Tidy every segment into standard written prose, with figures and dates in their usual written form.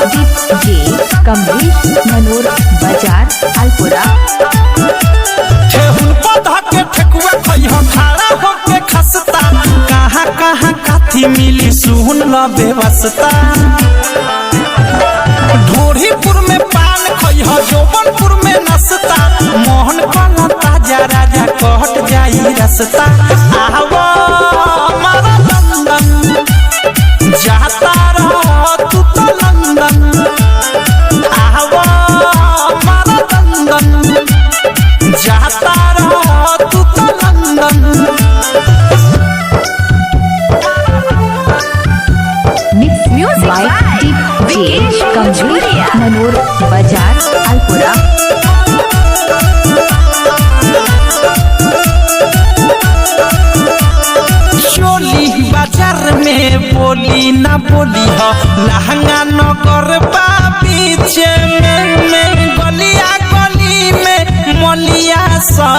DJ Kamlesh Manor Bazar Alpura. ठेहुन पौधा के ठेकुआ खइहा खड़ा होके खसता, कहाँ कहाँ काथी मिली सुन ल बेवस्ता। ढोरीपुर में पान खइहा जौबनपुर में नसता, मोहन कला ताजा राजा कहट जाई रसता। आवा हमारा लंदन जाता रह तू तो लंदन, आवा हमारा लंदन जाता रह तू तो London. Mix music by DJ Kamlesh Manor Bazar Alpura. चोली बाजार में बोली ना बोली हो, लहंगा नगर बा पीछे में गलिया गली में मलिया सा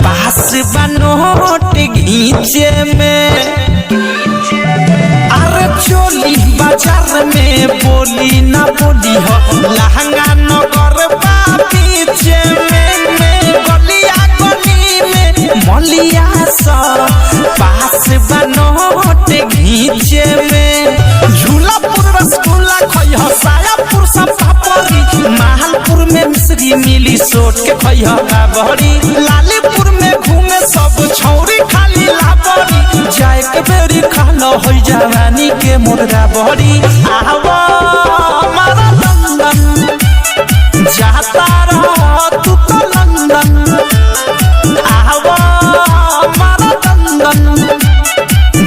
पास बनोट घींचे में। अरे चोली बाजार में बोली ना बोली हो, लहंगा नगर बा पीछे में गलिया गली में मलिया सा पास बनोट घींचे में। झूलापुर रसगुल्ला खइहा, सायापुर सब पापड़ी, माहलपुर में मिश्री मिली सोट के खइहा काबड़ी। लालीपुर में घूमे सब छौरी खाली लाबड़ी, जाए के बेरी खालो हो जवानी के मुर्गा बड़ी। आवा हमारा लंदन जाता रह तू तो लंदन, आवा हमारा लंदन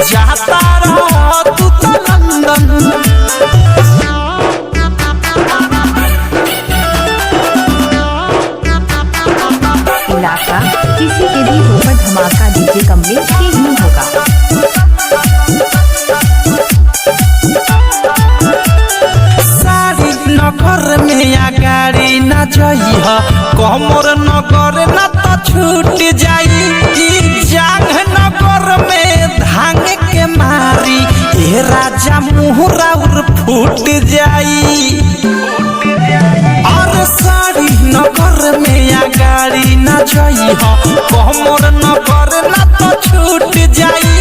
जाता रह तू तो लंदन। इलाका किसी के भी ऊपर धमाका डीजे कमलेश के ही होगा। सारी नगर में आगाड़ी न जइह, कमर नगर न तो छूट जाई। जांग नगर में धांग के मारी ए राजा मुहरा उर फूट जाई। और सारी नगर में आगाड़ी न जइह, कमर नगर न तो छूट जाई।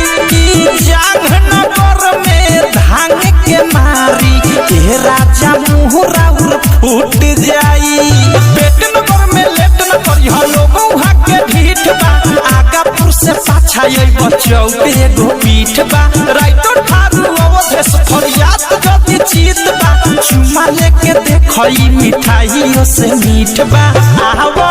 जांग नगर में धांग के मारी ए राजा मुहरा उर फूट जाई। पेट नगर में लेट न करिह, लोगों के ढीठ बा, आगापुर से पाछा अइब चौक एगो पीठ बा। राइतो ठारू अवधेश फरियाद जदी चीत बा, चुमा लेके देखई मिठाइयों से मीठ बा। आवा